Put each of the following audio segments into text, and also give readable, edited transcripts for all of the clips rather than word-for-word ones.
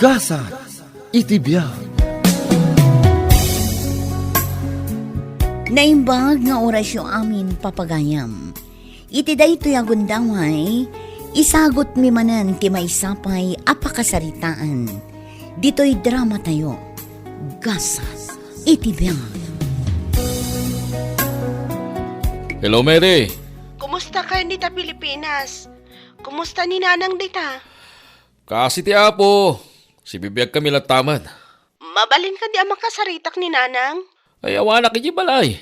Gasa, itibiyag. Naimbag nga orasyo amin papagayam. Iti daytoy agundaway, isagot mi manan ti maisapay apakasaritaan. Dito'y drama tayo. Gasa, itibiyag. Hello, Mary. Kumusta kayo dita Pilipinas? Kumusta ni Nanang dita? Kasi ti Apo, si bibiyag kami lataman. Mabalin ka di ang makasaritak ni Nanang? Ay awanak iti balay.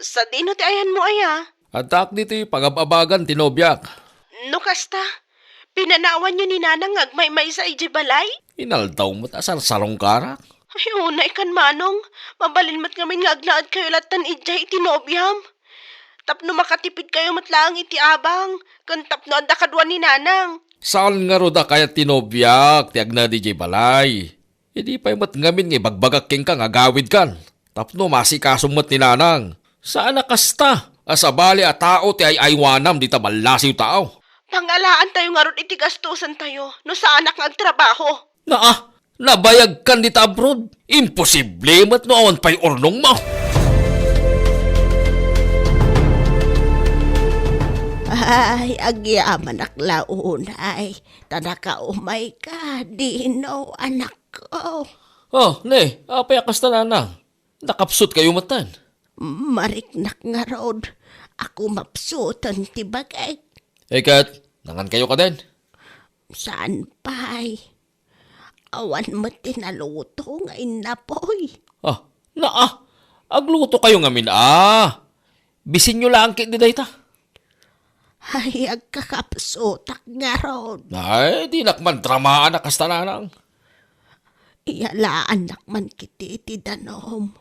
Sa dino ti ayan mo aya? Adak dito pag-abagan tinobyak. No kasta, pinanawan nyo ni Nanang agmay-may sa iji balay? Inaldaw mo ta sarong karak. Ay unay kan manong, mabalin mat ngamin nga aglaad kayo latan ijay itinobyam. Tapno makatipid kayo matlaang iti abang, kan tapno anda kadwa ni Nanang. Saan nga roda kaya tinobyak, tiag na DJ balay. Hindi pa mat ngamin nga bagbagak king ka nga gawid kan. Tapno masikasumot ni Nanang. Saan nakasta? Asabali at tao ti ay aywanam di tabalasiw tao. Pangalaan tayo nga ron iti gastusan tayo, no sa anak nga agtrabaho. Nabayag kan di ta abroad. Imposible mat no awan pa'y ornong mo. Ay, agyaman aklaon ay. Tanaka umay ka, dino anak ko. Oh, ne, apay akas na Nanang. Nakapsut kayo matan. Mariknak nga rod. Ako mapsutan ti bagay. Kat, nangan kayo ka din. Saan pa'y? Awan mo tinaluto nga inapoy. Agluto kayo ngamin Bisin nyo lang kit di dayta. Ay, agkakapsutak nga rod. Ay, di nakman dramaan akas na Nanang. Iyalaan nakman kiti ti danom.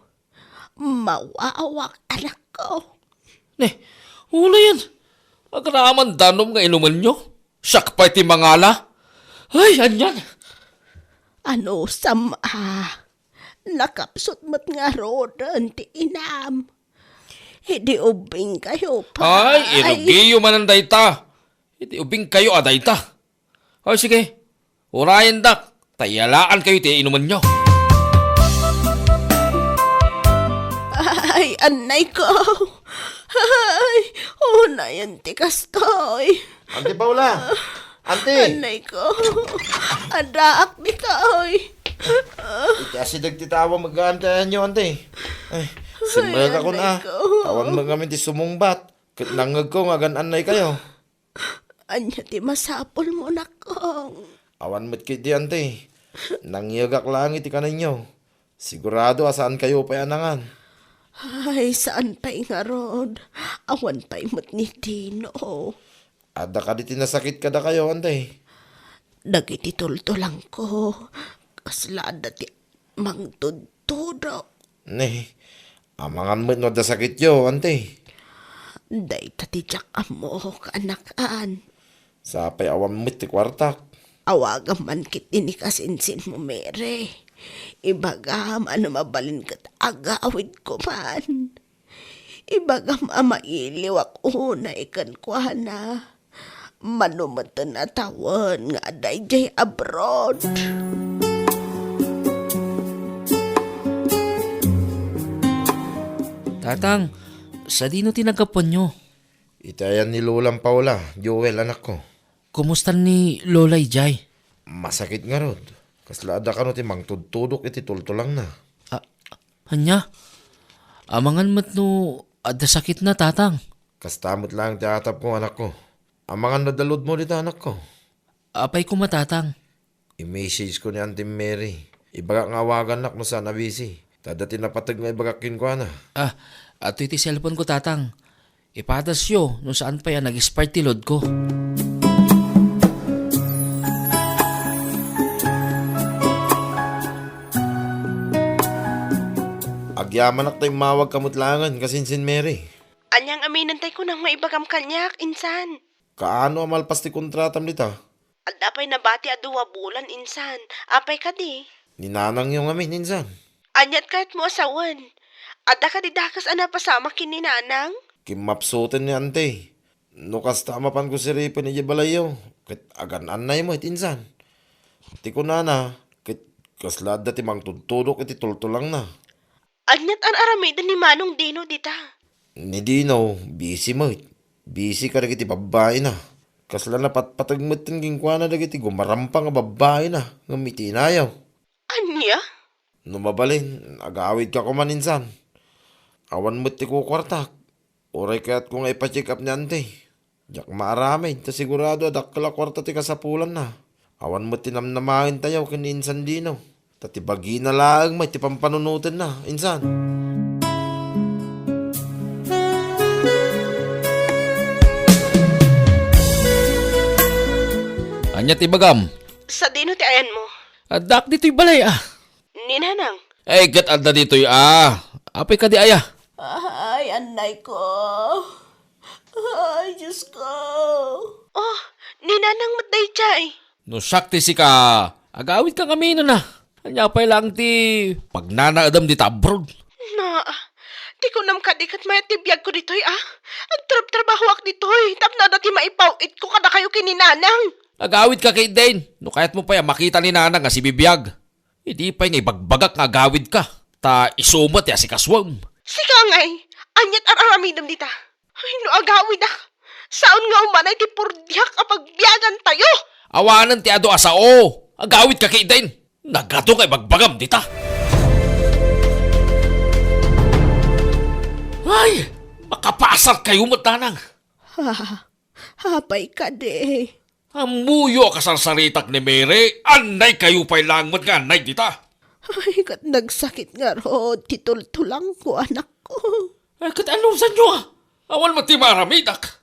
Mawawak anak ko. Ne, una yan. Agraman danom nga inuman nyo. Siyak pa iti mangala. Ay, anyan. Ano sama? Nakapsot mo't nga rodan ti inam. Hindi ubing kayo pa. Ay, ilugiyo man ang dayta. Hindi ubing kayo dayta. Ay, sige. Urayan dak. Tayalaan kayo ti inuman nyo. Ay, anay ko. Ay, unayan ti kastoy. Ante Paula! Ante! Anay ko. Adak ni kaoy. Iti asidag ti tawa mag-aantayan nyo, ante. Ay, simrag ako na. Tawan mo kami ti sumungbat. Kitnangag ko nga gananay kayo. Anya ti masapol mo na kong. Awan mo't kiti, ante. Nangyagak lang iti kanan nyo. Sigurado asaan kayo pa anangan. Ay, saan pa'y nga rod? Awan pa'y mo't ni Tino. Ada ka di tinasakit ka da kayo, ante. Dagiti tultulang ko. Kaslada ti mangtudtudo. Ne, amangan mo't no da sakit yo, ante. Day tatijak amo kaanakaan. Sapay awan mo't ti kwartak. Awagan man kit inikasinsin mo, mere. Ibagam ano mabalin kat agawid ko man. Ibagam amailiwak una ikan kwa na. Manumatan na tawan nga aday jay abroad. Tatang, sa dino tinagapon nyo? Itayan ni Lolang Paula, Joel, anak ko. Kumusta ni Lola Ijay? Masakit nga rod. Kaslada ka no ti mangtudtudok iti tultulang na. Hanya, amangan mat no adda sakit na tatang. Kastamot lang ti atap ko, anak ko. Amangan na dalod mo dito, anak ko. Apay ko matatang. I-message ko ni Auntie Mary. Ibaga nga awagan nak no sana busy. Tadati napatag nga ibagakin ko, ana. Ato iti cellphone ko tatang. Ipatas yo no saan pa yan nag-spark ti load ko. Agyaman ak tayo mawag kamutlangan kasinsin Mary. Anyang aminan tayo ko nang maibagam kanyak, insan. Kaano amalpas ti kontratam dita? At apay nabati a 2 bulan, insan. Apay ka di. Ninanang yung amin, insan. Anyat kahit mo asawan. Adda ka di dakas ana pasama kini Nanang. Kimapsutan ni ante. No kasta mapan ko si Ripa ni Jabalayo. Kit agan anay mo, insan. Ti ko nana, kit Kasla dati mang tutulok iti tultulang na. Anyat ang aramidan ni Manong Dino dita. Ni Dino, busy mo. Busy ka iti babae na. Kasla na patagmatin ginkwana dagiti gumarampang nga babae na. Ngamiti inayaw. Anya? Numabalin, agawid ka kumaninsan. Awan mo't ti kukwartak. Oray kaya't kung ipa-check up niyan te. Diyak maaramay, ta sigurado adakala kwarta ti kasapulan na. Awan mo't tinamnamahin tayo kininsan Dino. Tatibagi na lang may tipampanunutin na, insan. Anya ti bagam. Sa Dino ti ayan mo. Adak dito'y balay Ni Nanang. Ay, gat anda dito'y Apay ka di aya. Ay, anay ko. Ay, Diyos ko. Oh, ni Nanang matday chay. No sakti si ka. Agawid ka kami na. Anya pa'y lang ti pagnanaadam di tabrod. Na, di ko nam kadikat may tibiyag ko dito'y Agtrab-trabaho ak dito'y. Tapno dati maipawit ko kada kayo kininanang. Agawid ka kay Dane. No kahit mo pa makita ni Nana nga si Bibiyag. Hindi pa'y naibagbagak nga agawid ka. Ta isumat ya si Kaswam. Sika ngay, anyat araramidam dita. Ay, no agawid ak. Saon nga umanay ti purdyak kapag biyagan tayo. Awanan ti ado asao. Agawid ka kay Dane. Nagato kay bagbagam dita. Ay, makapasar kayo matanang. Hapay ka de. Amuyo kasarsaritak ni Mary. Anay kayo pa'y langmat nga anay dita. Ay, kat nagsakit nga ro. Titultulang ko, anak ko. Ay, kat anong sa nyo Awal mo ti maramidak.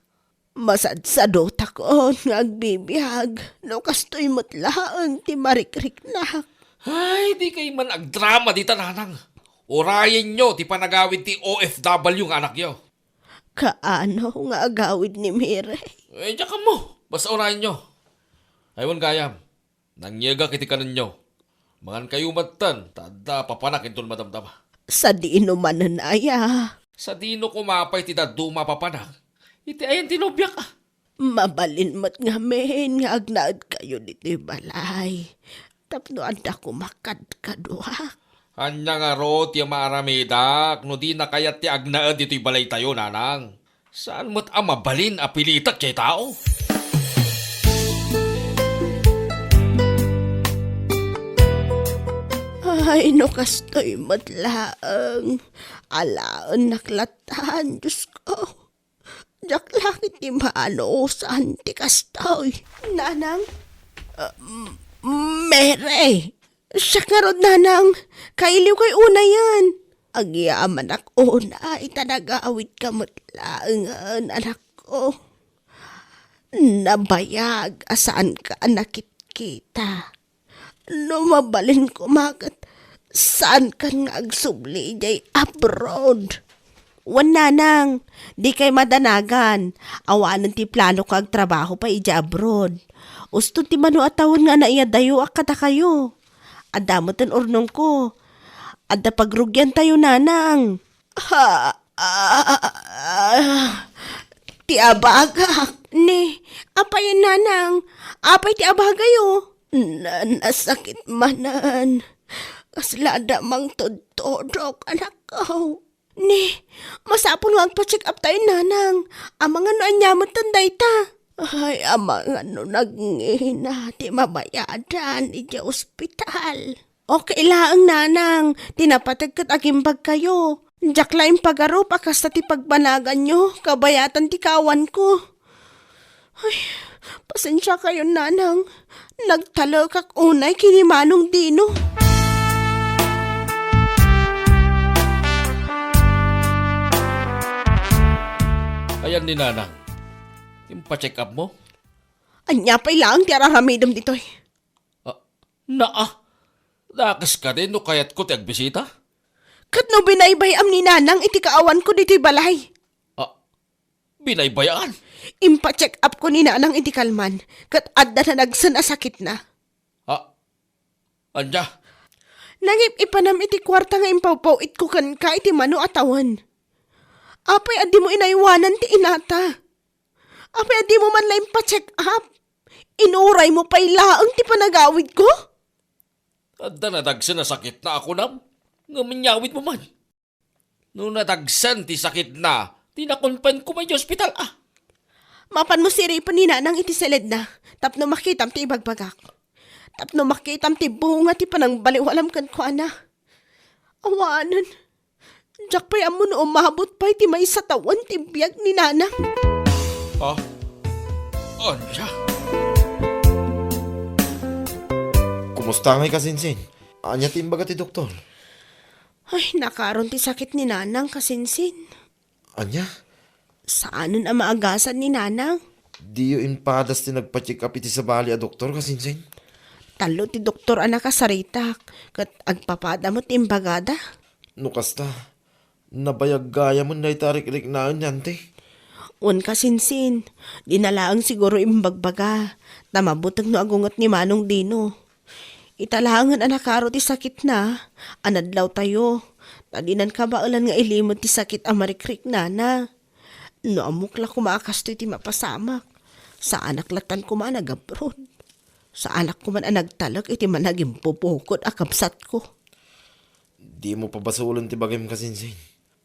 Masadsadot ako nga agbibiyag. No kastoy mo't laang ti marikrik na. Ay, di kayo man agdrama dita nanang. Orayin nyo ti panagawid ti OFW nga anak nyo. Kaano nga agawid ni Mire? Eh, diyan ka mo. Basta orayin nyo. Aywan gayam. Nangyaga kiti kanan nyo. Mangan kayo matan. Tada papanak intun madamdama. Sa di inuman aya. Sa dino kumapay ti daduma papanak. Iti ayan tinubyak ah. Mabalin mo't ngamin nga agnaad kayo dito'y balay. Tapno anda kumakad kaduha. Anya nga ro ti maaramidak. No di na kayat ti agnaad dito'y balay tayo nanang. Saan mo't mabalin apilitak kay tao? Ay, no kastoy matlaang. Alaan naklatan, Diyos ko. Diyak langit ni maano saan ti kastoy. Nanang? Mere! Siya nga ron, nanang. Kailiw kay una yan. Agyaman ako na itanagawid ka matlaangan, anak ko. Nabayag asaan ka nakit kita. No mabalin ko magat, saan ka nga agsubli jay abroad? Wan nanang, di kay madanagan. Awanan ti plano ko agtrabaho pa ija abroad. Usto ti mano atawon nga na iya dayo akata kayo. Adamotan urnong ko. Adda pagrugyan tayo nanang. Ti abagak. Ni, apay nanang. Apay ti abagayo. Nasakit manan. Kaslada mang tudodok anak ko. Ni, masapon nga pa-check up tayo nanang. Amang ano anyamot tanday ta. Ay, amang ano nagngina. Di mabayadan. Ija ospital. Okay laang nanang. Tinapatagkat agimbag kayo. Diyak laing pagaro pakas ti pagbanagan nyo. Kabayatan ti kawan ko. Ay, pasensya kayo nanang. Nagtalo kak unay kini Manong Dino. Ayan ni nanang. Yung pa-check up mo? Anya pa'y lang ti araramidam ditoy. Dakas ka din no kayat ko ti agbisita? Kat no binaybayam ni nanang iti kaawan ko dito'y balay. Binaybayaan? Impa-check up ko ni nanang iti kalman. Kat adda na nagsanasakit na. Anya? Nangip ipanam iti kwarta nga impaw-pawit ko kan ka iti mano atawan. Apay adi mo inaywanan ti inata. Apay adi mo man lang pa-check up. Inuray mo pa'y laang ti panagawid ko. Adda nadagsan na sakit na ako nam. Nga manyawid mo man. Nung nadagsan ti sakit na, tinakonpan ko may hospital Mapan mo si Ripo ni nanang iti seled na. Tapno makitam ti ibagbagak. Tapno makitam ti bunga ti panang baliwalam kan ko ana. Awanan. Diyak pa'y amo no umabot pa'y ti may satawan ti biyag ni nanang. Anya? Kumusta ngay kasinsin? Anya timbaga ti doktor? Ay, nakaroon ti sakit ni nanang kasinsin. Anya? Saanon ang maagasan ni nanang? Diyo impadas ti nagpa-check up iti sa bali a doktor kasinsin? Talo ti doktor anak kasaritak. Kat agpapada mo ti imbagada. Nukasta, nabayag gaya mo na itarik-rik na yan te. Un kasinsin, dinalaang siguro imbagbaga. Tamabutag no agungot ni Manong Dino. Italangan anak karo ti sakit na. Anadlaw tayo. Tadinan ka ba ulan nga ilimod ti sakit ang marikrik nana. No amukla kumakasto iti mapasamak. Sa anak latan ko man nag-abroad. Sa anak ko man ang nagtalag iti man naging pupukot akabsat ko. Di mo pa basulon ti bagay kasinsin.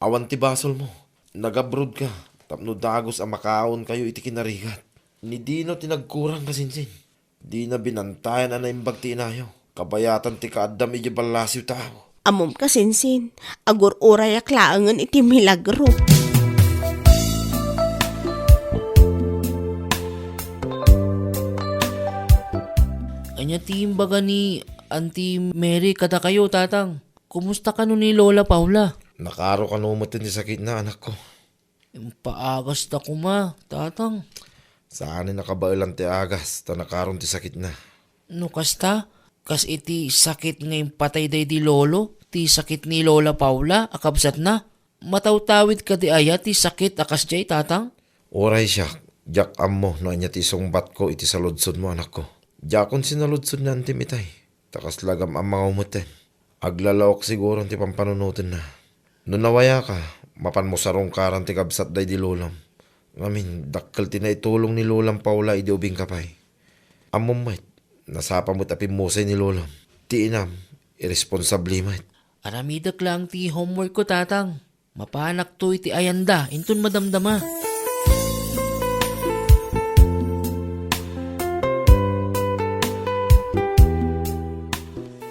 Awan ti basol mo. Nag-abroad ka. Tapno dagos ang makaon kayo iti kinarigat. Ni Dino tinagkurang kasinsin. Di na binantayan na naimbag ti inayo. Kabayatan ti kaadam iti balasyo tao. Amom kasinsin, agur uray aklaangan iti milagro. Anya timbaga ni Auntie Mary kada kayo, tatang. Kumusta ka nun ni Lola Paula? Nakaro ka numutin ti sakit na anak ko. Paagas na kuma, tatang. Saan nakabailan ti agas ta nakaron ti sakit na. No kasta, kas iti sakit ngayon patay day di lolo, ti sakit ni Lola Paula, akabsat na. Matawtawid ka di aya ti sakit akas jay, tatang. Oray siya, jak ammo no anya ti sungbat ko iti saludsod mo anak ko. Jakon sinaludsod na antim itay. Takas lagam ang mga umuten. Aglalawak siguro ti pampanunutin na. No nawaya ka, mapan mo sarong karan ti kabsat day di lolam. Ngamin, dakkel ti na itulong ni Lolam Paula idi ubing kapay. Amom mait, nasapa mo't apimusay ni Lolam. Ti inam, irresponsabli mait. Aramidak lang ti homework ko, tatang. Mapanak to iti ayanda, intun madamdama.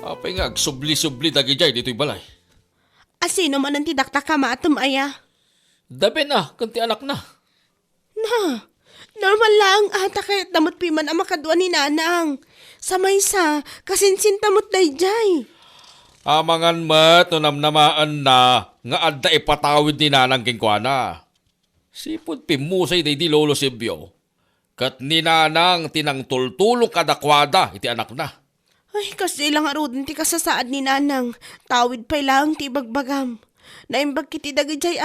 Apay nga, subli-subli dagi jay dito'y balay. Asino man ang tidakta ka maatum aya? Dabi na, kanti anak na. Na, normal lang ata kahit damot piman ang makadua ni nanang. Sa maysa, kasinsin tamot dayjay. Amangan mat, no namnamaan na, nga adda ipatawid ni nanang kingkwana. Sipod pimusay day di lolo Sibyo. Kat ni nanang tinangtultulong kadakwada, iti anak na. Ay, kasi lang arudin ti kasasaad ni nanang. Tawid pa'y lang ti bagbagam. Naimbag kiti dagijay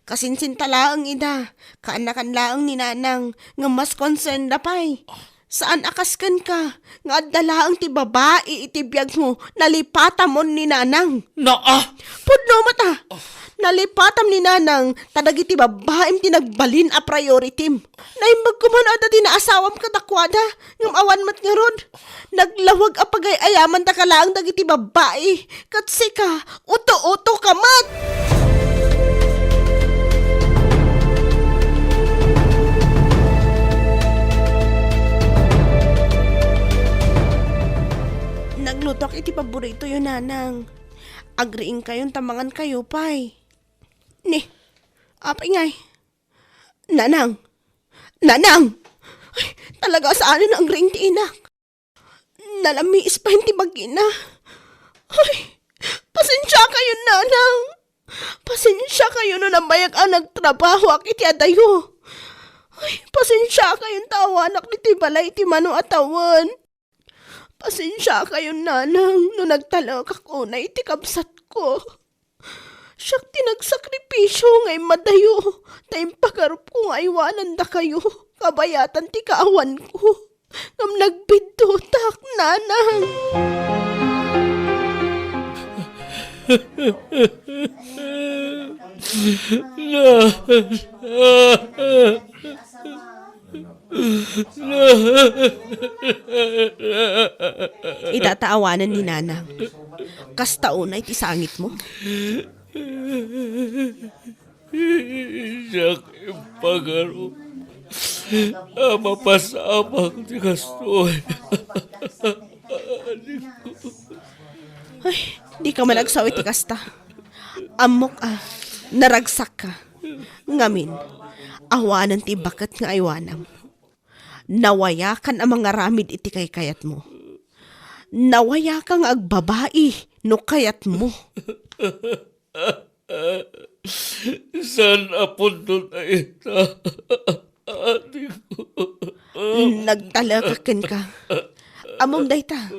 Kasinsin talaang ida. Kaanakan laang ni nanang. Nga mas concern na pa'y. Saan akaskan ka? Nga adalaang ti babae iti biyag mo. Nalipatam mo ni nanang. Pudno mata. Nalipatam ni nanang. Tadag iti babaem ti nagbalin a priority. Naimbag ko man ada ti naasawam katakwada. Ngam awan mat nga rod. Naglawag a pagay ayaman ta kalaang dagiti babae. Katsi ka. Uto-uto ka mat. Naglutok iti paborito yun, nanang. Agriing kayong tamangan kayo, pay. Ni, apay ngay. Nanang! Nanang! Ay, talaga saan ang agriing ti inak? Nalamiis pa hindi mag-ina. Ay, pasensya kayo, nanang. Pasensya kayo no nabayag ang nagtrabaho ak iti adayo. Ay, pasensya kayong tawanak ni ti balay ti mano atawan. Pasensya kayo, nanang, no nagtalak ako na itikabsat ko. Siyak tinagsakripisyo ngay madayo. Tayong pagarup ko nga iwanan da kayo. Kabayatan ti kaawan ko. Ngam nagbiddotak, nanang. Itataawanan ni Nanang. Kastao na iti sangit mo. Siyak impagaro. Mapasabang di kastoy. Ay, di ka man nagsawi ti kasta. Amok naragsak ka. Ngamin, awanan ti bakat nga aywanam. Nawayakan ang mga ramid iti kay kayat mo. Nawayakan ang agbabae no kayat mo. San apunto na ita? Ate ko. Nagtalakakin ka. Amom dayta.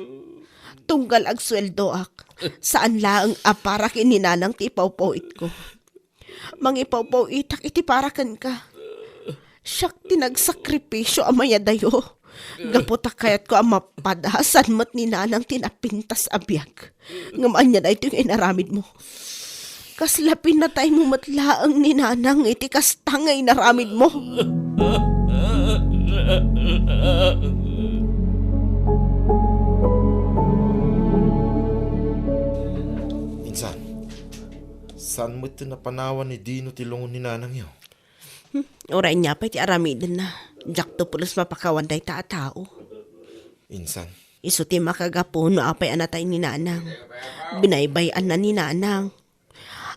Tunggal ag sweldo ak. Saan laang aparak ininanang ti ipawpawit ko. Mangipaw-pawitak iti parakan ka. Siyak tinagsakripisyo amaya dayo. Gaputak kayat ko ang mapadasan mo't ni nanang tinapintas abiyag. Ngamaan niya na ito yung inaramid mo. Kaslapin na tayo mo matlaang ni nanang iti kastangay naramid mo. Insan, saan mo ito napanawan ni Dino tilungon ni nanang yun? Oray niya pa iti aramidin na. Jack to pulos mapakawan day tao. Insan, Isu ti makagapo no apay anatay ni nanang. Binaybayan na ni nanang.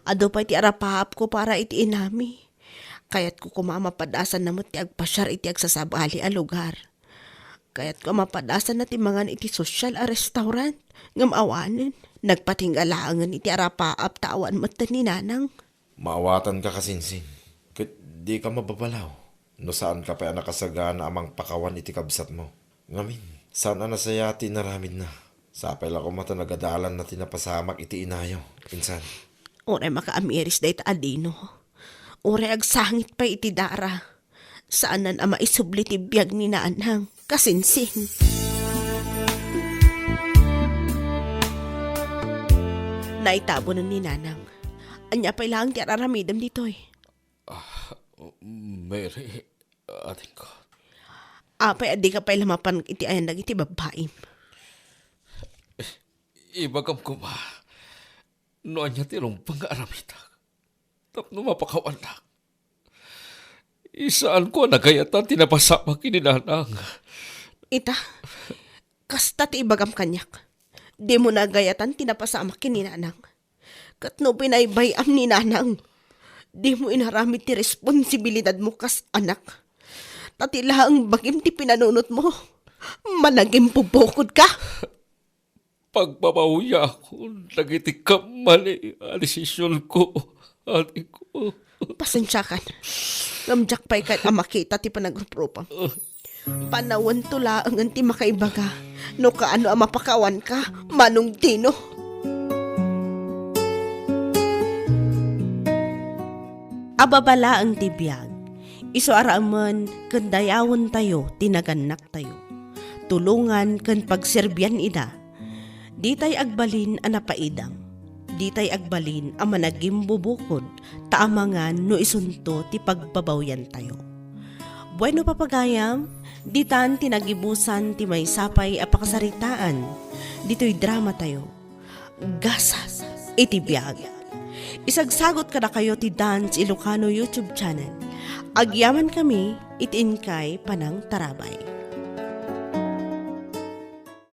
Ado pa iti arapahap ko para iti inami. Kayat ko kumamapadasan na mo ti agpasyar iti agsasabali a lugar. Kayat ko mapadasan na ti mangan iti social a restaurant. Ngamawanin. Nagpatinggalangan iti arapaap tawan mo ni nanang. maawatan ka kasinsin. Kat di ka mababalaw. No saan ka pa nakasagana amang pakawan iti kabsat mo. Ngamin, saan na nasayati naramid na. Sapay lang ko mata nagadalan na tinapasamak iti inayo. Insan. Oray makaamiris day ta adino. Oray agsangit pa iti dara. Saanan ama isubli ti biyag ni nanang. Kasinsing. Naitabo na ni nanang. Anya pa ilang ti araramidam ditoy. Mary, ating ko. Apay adi ka pa ilamapan iti ayan iti babaim. Ibagam ko ba? Noon niya tirong pang-aramita. Tapno mapakawan lang. Isaan ko nagayatan tinapasama kininanang. Ita, kasta ti ibagam kanyak. Di mo nagayatan tinapasama kininanang. Katno pinaybayam ni nanang. Di mo inaramit ti responsibilidad mo kas anak. Tatila ang bagim ti pinanunot mo. Managim pupukod ka. Pagbabawiya ko, nagiti ka mali ang desisyon ko. Ate ko. Pasensya ka na. Ngamjak pa'y kahit makita ti panagrupropam. Panawan tula ang anti makaibaga. No kaano ang mapakawan ka, manong Dino. Ababala ang tibiyag. Iso araman, kandayawon tayo, tinaganak tayo. Tulungan kan pagserbyan ida. Di tay agbalin ang napaidam. Di tay agbalin ang managim bubukod, taamangan no isunto ti pagbabawyan tayo. Bueno papagayam, di tan tinagibusan ti may sapay apakasaritaan. Dito'y drama tayo. Gasas, itibiyag. Isagsagot ka na kayo ti Dance Ilocano YouTube channel. Agyaman kami, itin kay Panang Tarabay.